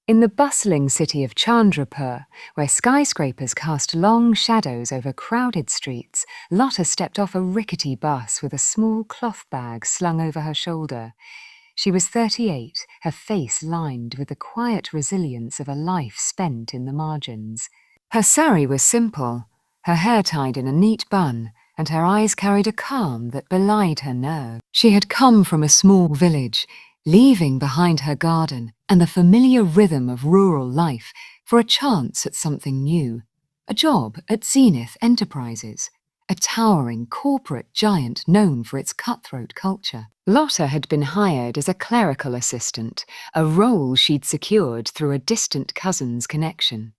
In the bustling city of Chandrapur, where skyscrapers cast long shadows over crowded streets, Lotta stepped off a rickety bus with a small cloth bag slung over her shoulder. She was 38, her face lined with the quiet resilience of a life spent in the margins. Her sari was simple, her hair tied in a neat bun, and her eyes carried a calm that belied her nerve. She had come from a small village, leaving behind her garden and the familiar rhythm of rural life for a chance at something new. A job at Zenith Enterprises, a towering corporate giant known for its cutthroat culture. Lotta had been hired as a clerical assistant, a role she'd secured through a distant cousin's connection.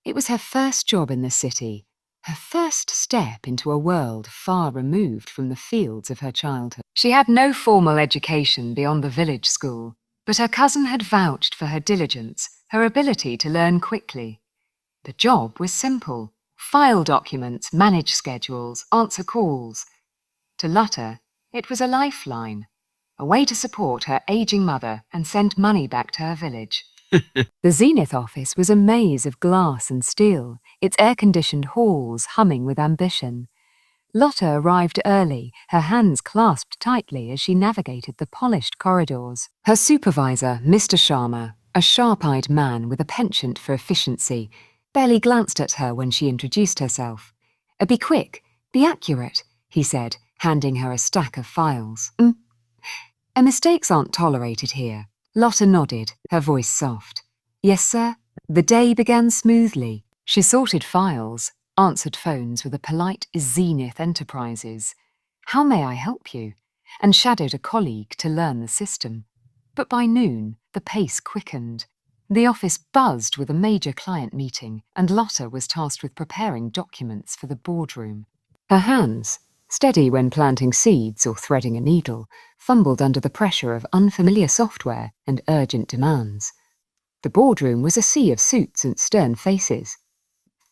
It was her first job in the city, her first step into a world far removed from the fields of her childhood. She had no formal education beyond the village school, but her cousin had vouched for her diligence, her ability to learn quickly. The job was simple: file documents, manage schedules, answer calls. To Lotta, it was a lifeline, a way to support her aging mother and send money back to her village. The Zenith office was a maze of glass and steel, its air-conditioned halls humming with ambition. Lotta arrived early, her hands clasped tightly as she navigated the polished corridors. Her supervisor, Mr. Sharma, a sharp-eyed man with a penchant for efficiency, barely glanced at her when she introduced herself. "Be quick, be accurate," he said, handing her a stack of files. Mistakes aren't tolerated here." Lotta nodded, her voice soft. "Yes, sir." The day began smoothly. She sorted files, answered phones with a polite Zenith Enterprises. "How may I help you?" and shadowed a colleague to learn the system. But by noon, the pace quickened. The office buzzed with a major client meeting, and Lotta was tasked with preparing documents for the boardroom. Her hands, steady when planting seeds or threading a needle, fumbled under the pressure of unfamiliar software and urgent demands. The boardroom was a sea of suits and stern faces.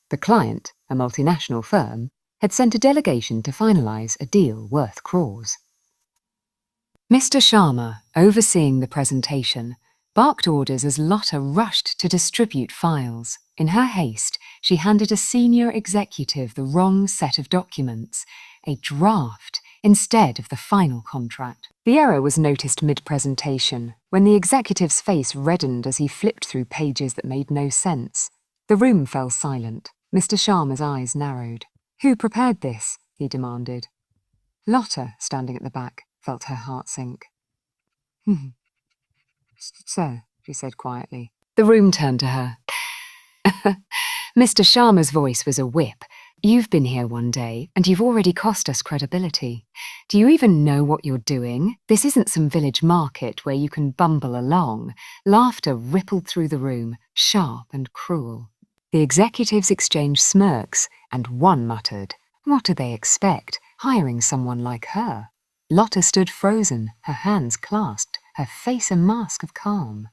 The client, a multinational firm, had sent a delegation to finalize a deal worth crores. Mr. Sharma, overseeing the presentation, barked orders as Lotta rushed to distribute files. In her haste, she handed a senior executive the wrong set of documents, a draft instead of the final contract. The error was noticed mid-presentation, when the executive's face reddened as he flipped through pages that made no sense. The room fell silent. Mr. Sharma's eyes narrowed. "Who prepared this?" he demanded. Lotta, standing at the back, felt her heart sink. "Sir," she said quietly. The room turned to her. Mr. Sharma's voice was a whip. "You've been here one day, and you've already cost us credibility. Do you even know what you're doing? This isn't some village market where you can bumble along." Laughter rippled through the room, sharp and cruel. The executives exchanged smirks, and one muttered, "What do they expect, hiring someone like her?" Lotta stood frozen, her hands clasped, her face a mask of calm.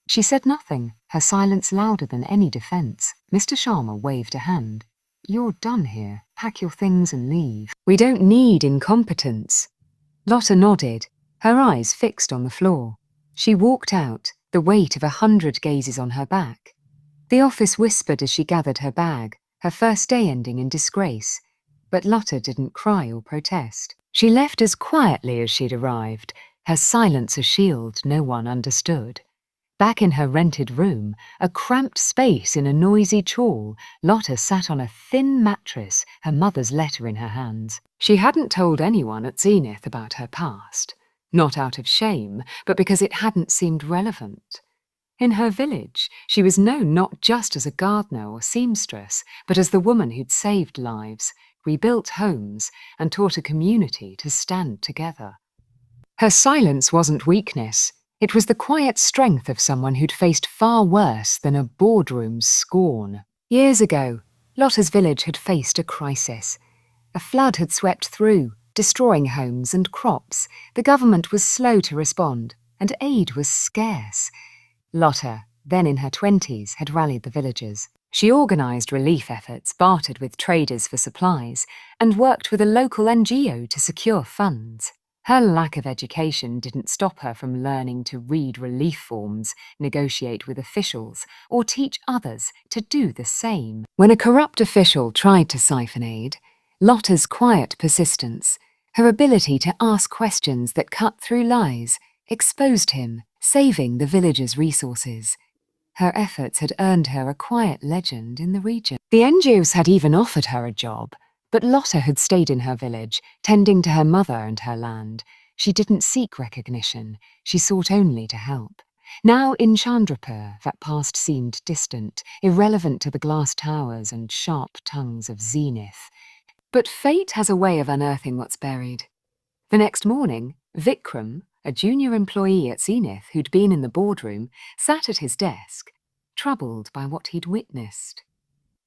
She said nothing, her silence louder than any defense. Mr. Sharma waved a hand. "You're done here. Pack your things and leave." "We don't need incompetence." Lotta nodded, her eyes fixed on the floor. She walked out, the weight of 100 gazes on her back. The office whispered as she gathered her bag, her first day ending in disgrace. But Lotta didn't cry or protest. She left as quietly as she'd arrived, her silence a shield no one understood. Back in her rented room, a cramped space in a noisy chawl, Lotta sat on a thin mattress, her mother's letter in her hands. She hadn't told anyone at Zenith about her past, not out of shame, but because it hadn't seemed relevant. In her village, she was known not just as a gardener or seamstress, but as the woman who'd saved lives, rebuilt homes, and taught a community to stand together. Her silence wasn't weakness. It was the quiet strength of someone who'd faced far worse than a boardroom's scorn. Years ago, Lotta's village had faced a crisis. A flood had swept through, destroying homes and crops. The government was slow to respond, and aid was scarce. Lotta, then in her 20s, had rallied the villagers. She organised relief efforts, bartered with traders for supplies, and worked with a local NGO to secure funds. Her lack of education didn't stop her from learning to read relief forms, negotiate with officials, or teach others to do the same. When a corrupt official tried to siphon aid, Lotta's quiet persistence, her ability to ask questions that cut through lies, exposed him, saving the villagers' resources. Her efforts had earned her a quiet legend in the region. The NGOs had even offered her a job, but Lotta had stayed in her village, tending to her mother and her land. She didn't seek recognition, she sought only to help. Now in Chandrapur, that past seemed distant, irrelevant to the glass towers and sharp tongues of Zenith. But fate has a way of unearthing what's buried. The next morning, Vikram, a junior employee at Zenith who'd been in the boardroom, sat at his desk, troubled by what he'd witnessed.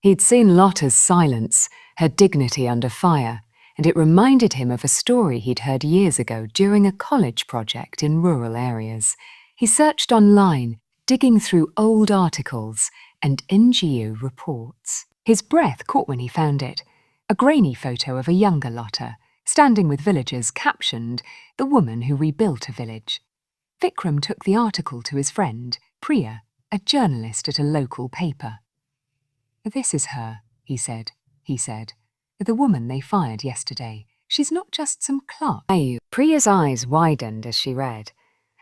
He'd seen Lotta's silence, her dignity under fire, and it reminded him of a story he'd heard years ago during a college project in rural areas. He searched online, digging through old articles and NGO reports. His breath caught when he found it, a grainy photo of a younger Lotta, standing with villagers captioned, "The woman who rebuilt a village." Vikram took the article to his friend, Priya, a journalist at a local paper. "This is her," he said. "The woman they fired yesterday. She's not just some clerk." Priya's eyes widened as she read.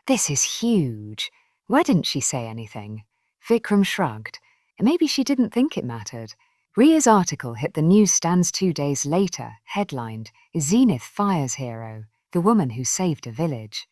"This is huge. Why didn't she say anything?" Vikram shrugged. Maybe she didn't think it mattered. Ria's article hit the newsstands 2 days later, headlined, "Zenith Fires Hero, the woman who saved a village."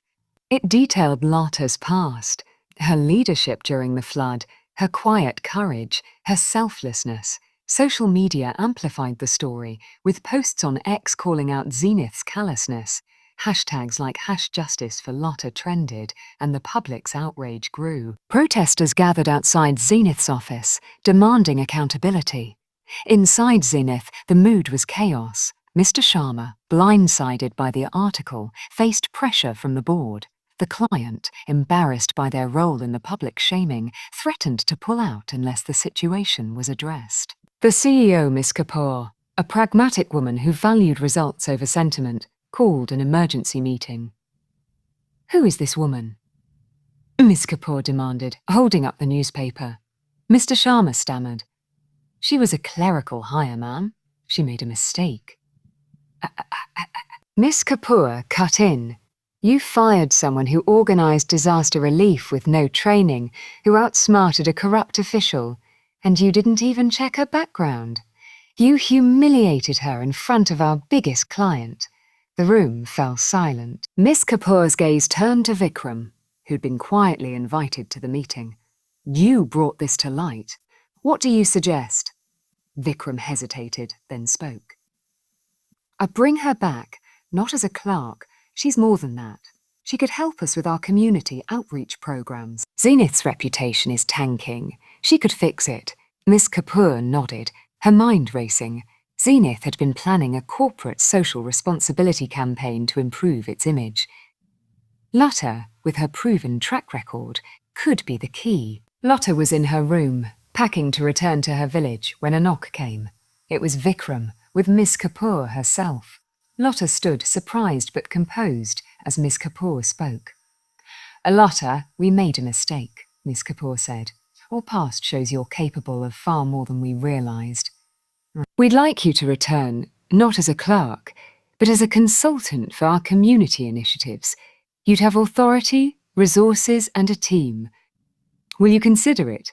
It detailed Lotta's past, her leadership during the flood, her quiet courage, her selflessness. Social media amplified the story, with posts on X calling out Zenith's callousness. Hashtags like #JusticeForLotta trended, and the public's outrage grew. Protesters gathered outside Zenith's office, demanding accountability. Inside Zenith, the mood was chaos. Mr. Sharma, blindsided by the article, faced pressure from the board. The client, embarrassed by their role in the public shaming, threatened to pull out unless the situation was addressed. The CEO, Miss Kapoor, a pragmatic woman who valued results over sentiment, called an emergency meeting. "Who is this woman?" Miss Kapoor demanded, holding up the newspaper. Mr. Sharma stammered. "She was a clerical hire, ma'am. She made a mistake." Miss Kapoor cut in. "You fired someone who organised disaster relief with no training, who outsmarted a corrupt official, and you didn't even check her background. You humiliated her in front of our biggest client." The room fell silent. Miss Kapoor's gaze turned to Vikram, who'd been quietly invited to the meeting. "You brought this to light. What do you suggest?" Vikram hesitated, then spoke. "I bring her back, not as a clerk. She's more than that. She could help us with our community outreach programs. Zenith's reputation is tanking. She could fix it." Miss Kapoor nodded, her mind racing. Zenith had been planning a corporate social responsibility campaign to improve its image. Lotta, with her proven track record, could be the key. Lotta was in her room, packing to return to her village when a knock came. It was Vikram, with Miss Kapoor herself. Lotta stood surprised but composed as Miss Kapoor spoke. "Lotta, we made a mistake," Miss Kapoor said. "Our past shows you're capable of far more than we realised. We'd like you to return, not as a clerk, but as a consultant for our community initiatives. You'd have authority, resources, and a team. Will you consider it?"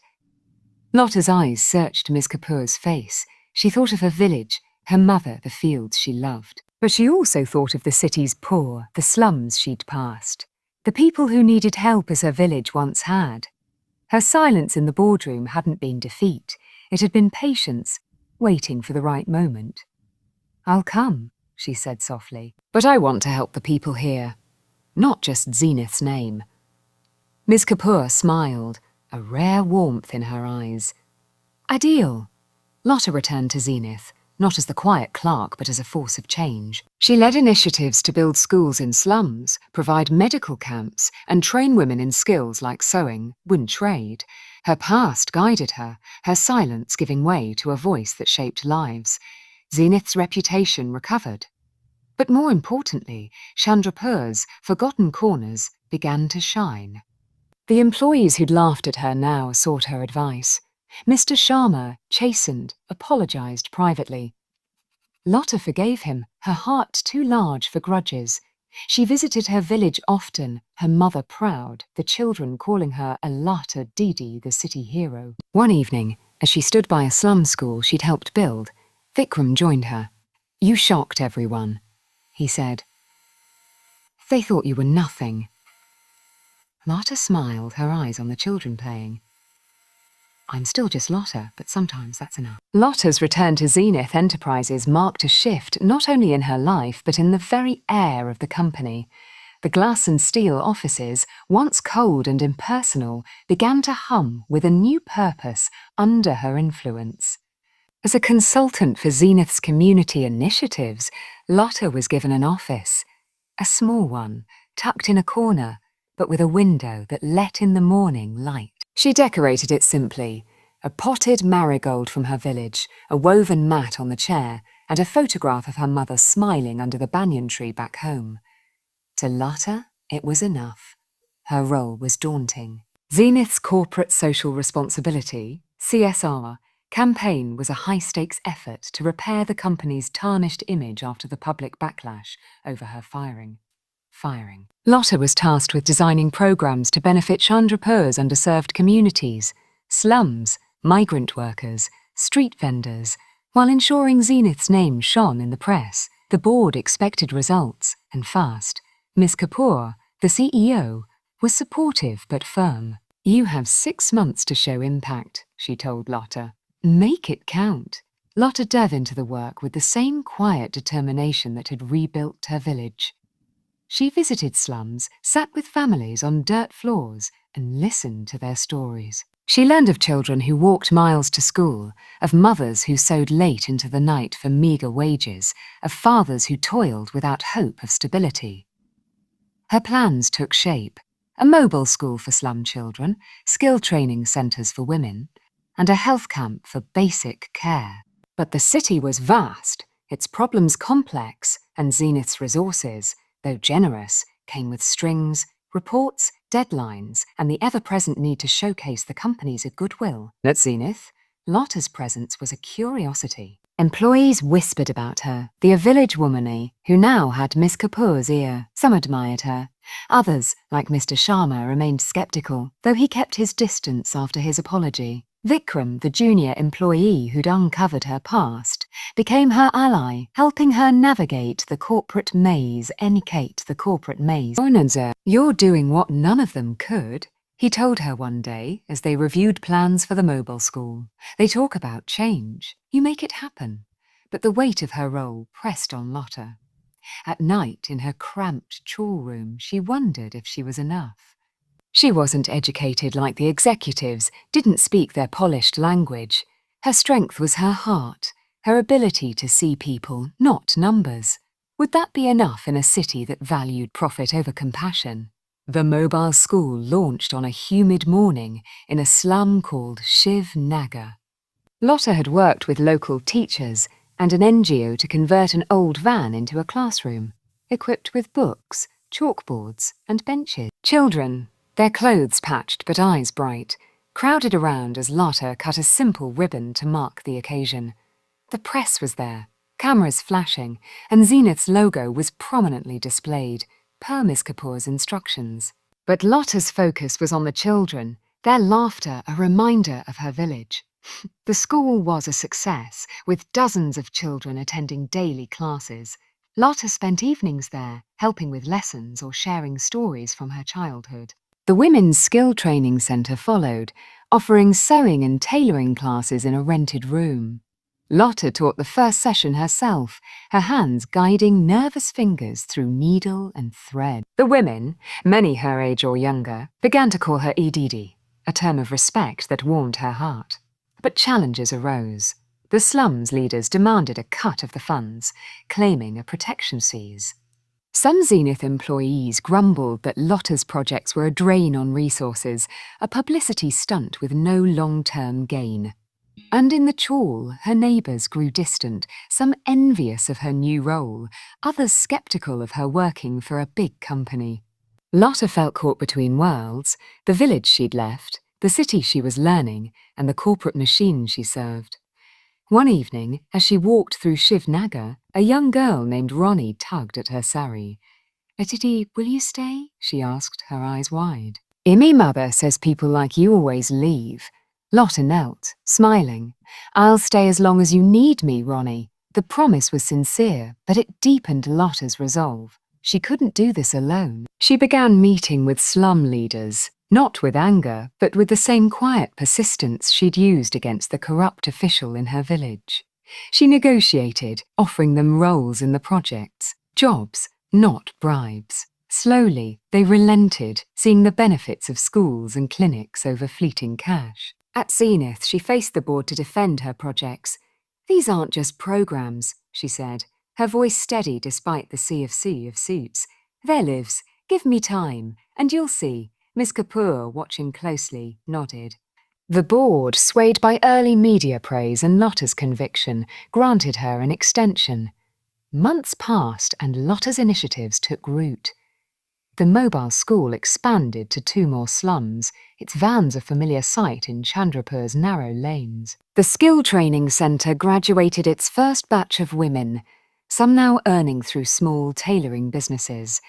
Lotta's eyes searched Miss Kapoor's face. She thought of her village, her mother, the fields she loved. But she also thought of the city's poor, the slums she'd passed, the people who needed help as her village once had. Her silence in the boardroom hadn't been defeat. It had been patience, waiting for the right moment. "I'll come," she said softly, "but I want to help the people here, not just Zenith's name." Miss Kapoor smiled, a rare warmth in her eyes. "Ideal." Lotta returned to Zenith, not as the quiet clerk but as a force of change. She led initiatives to build schools in slums, provide medical camps, and train women in skills like sewing, wood trade. Her past guided her, her silence giving way to a voice that shaped lives. Zenith's reputation recovered. But more importantly, Chandrapur's forgotten corners began to shine. The employees who'd laughed at her now sought her advice. Mr. Sharma, chastened, apologized privately. Lotta forgave him, her heart too large for grudges. She visited her village often, her mother proud, the children calling her a Lata Didi, the city hero. One evening, as she stood by a slum school she'd helped build, Vikram joined her. "You shocked everyone," he said. "They thought you were nothing." Lotta smiled, her eyes on the children playing. "I'm still just Lotta, but sometimes that's enough." Lotta's return to Zenith Enterprises marked a shift not only in her life but in the very air of the company. The glass and steel offices, once cold and impersonal, began to hum with a new purpose under her influence. As a consultant for Zenith's community initiatives, Lotta was given an office. A small one, tucked in a corner, but with a window that let in the morning light. She decorated it simply, a potted marigold from her village, a woven mat on the chair, and a photograph of her mother smiling under the banyan tree back home. To Lotta, it was enough. Her role was daunting. Zenith's corporate social responsibility, CSR, campaign was a high-stakes effort to repair the company's tarnished image after the public backlash over her firing. Lotta was tasked with designing programs to benefit Chandrapur's underserved communities, slums, migrant workers, street vendors, while ensuring Zenith's name shone in the press. The board expected results, and fast. Ms. Kapoor, the CEO, was supportive but firm. "You have 6 months to show impact," she told Lotta. "Make it count." Lotta dove into the work with the same quiet determination that had rebuilt her village. She visited slums, sat with families on dirt floors, and listened to their stories. She learned of children who walked miles to school, of mothers who sewed late into the night for meagre wages, of fathers who toiled without hope of stability. Her plans took shape: a mobile school for slum children, skill training centres for women, and a health camp for basic care. But the city was vast, its problems complex, and Zenith's resources, though generous, came with strings, reports, deadlines, and the ever-present need to showcase the company's goodwill. At Zenith, Lotta's presence was a curiosity. Employees whispered about her, the village womanly who now had Miss Kapoor's ear. Some admired her. Others, like Mr. Sharma, remained sceptical, though he kept his distance after his apology. Vikram, the junior employee who'd uncovered her past, became her ally, helping her navigate the corporate maze. "You're doing what none of them could," he told her one day as they reviewed plans for the mobile school. "They talk about change. You make it happen." But the weight of her role pressed on Lotta. At night, in her cramped chore room, she wondered if she was enough. She wasn't educated like the executives, didn't speak their polished language. Her strength was her heart, her ability to see people, not numbers. Would that be enough in a city that valued profit over compassion? The mobile school launched on a humid morning in a slum called Shiv Nagar. Lotta had worked with local teachers and an NGO to convert an old van into a classroom, equipped with books, chalkboards, and benches. Children, their clothes patched but eyes bright, crowded around as Lotta cut a simple ribbon to mark the occasion. The press was there, cameras flashing, and Zenith's logo was prominently displayed, per Miss Kapoor's instructions. But Lotta's focus was on the children, their laughter a reminder of her village. The school was a success, with dozens of children attending daily classes. Lotta spent evenings there, helping with lessons or sharing stories from her childhood. The Women's Skill Training Centre followed, offering sewing and tailoring classes in a rented room. Lotta taught the first session herself, her hands guiding nervous fingers through needle and thread. The women, many her age or younger, began to call her Edidi, a term of respect that warmed her heart. But challenges arose. The slums leaders demanded a cut of the funds, claiming a protection fees. Some Zenith employees grumbled that Lotta's projects were a drain on resources, a publicity stunt with no long-term gain. And in the chawl, her neighbours grew distant, some envious of her new role, others sceptical of her working for a big company. Lotta felt caught between worlds, the village she'd left, the city she was learning, and the corporate machine she served. One evening, as she walked through Shivnagar, a young girl named Ronnie tugged at her sari. "Atiti, will you stay?" she asked, her eyes wide. "Imi mother says people like you always leave." Lotta knelt, smiling. "I'll stay as long as you need me, Ronnie." The promise was sincere, but it deepened Lotta's resolve. She couldn't do this alone. She began meeting with slum leaders, not with anger, but with the same quiet persistence she'd used against the corrupt official in her village. She negotiated, offering them roles in the projects, jobs, not bribes. Slowly, they relented, seeing the benefits of schools and clinics over fleeting cash. At Zenith, she faced the board to defend her projects. "These aren't just programs," she said, her voice steady despite the sea of suits. "There lives. Give me time, and you'll see." Miss Kapoor, watching closely, nodded. The board, swayed by early media praise and Lotta's conviction, granted her an extension. Months passed and Lotta's initiatives took root. The mobile school expanded to 2 more slums, its vans a familiar sight in Chandrapur's narrow lanes. The skill training centre graduated its first batch of women, some now earning through small tailoring businesses.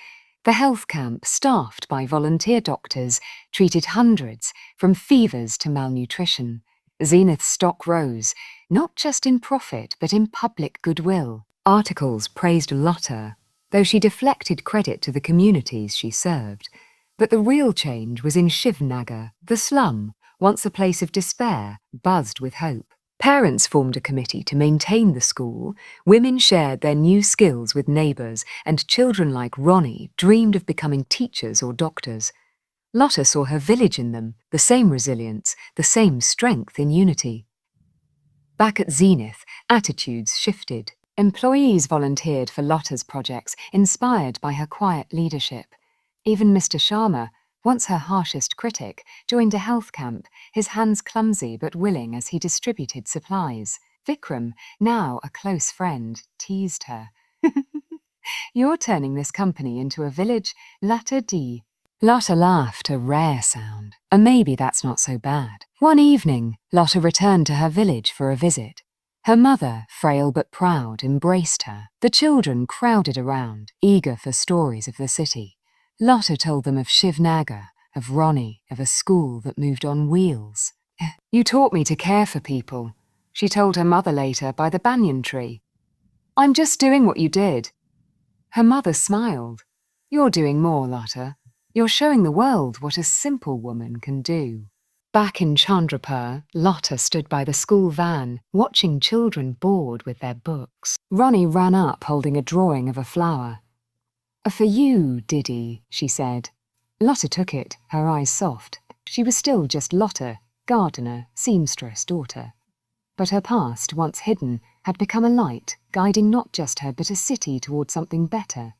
The health camp, staffed by volunteer doctors, treated hundreds, from fevers to malnutrition. Zenith's stock rose, not just in profit but in public goodwill. Articles praised Lotta, though she deflected credit to the communities she served. But the real change was in Shivnagar, the slum, once a place of despair, buzzed with hope. Parents formed a committee to maintain the school, women shared their new skills with neighbours, and children like Ronnie dreamed of becoming teachers or doctors. Lotta saw her village in them, the same resilience, the same strength in unity. Back at Zenith, attitudes shifted. Employees volunteered for Lotta's projects, inspired by her quiet leadership. Even Mr. Sharma, once her harshest critic, joined a health camp, his hands clumsy but willing as he distributed supplies. Vikram, now a close friend, teased her. "You're turning this company into a village latter D." Lotta laughed, a rare sound. A maybe that's not so bad. One evening, Lotta returned to her village for a visit. Her mother, frail but proud, embraced her. The children crowded around, eager for stories of the city. Lotta told them of Shivnagar, of Ronnie, of a school that moved on wheels. "You taught me to care for people," she told her mother later by the banyan tree. "I'm just doing what you did." Her mother smiled. "You're doing more, Lotta. You're showing the world what a simple woman can do." Back in Chandrapur, Lotta stood by the school van, watching children bored with their books. Ronnie ran up holding a drawing of a flower. "For you, Diddy," she said. Lotta took it, her eyes soft. She was still just Lotta, gardener, seamstress, daughter. But her past, once hidden, had become a light, guiding not just her but a city toward something better.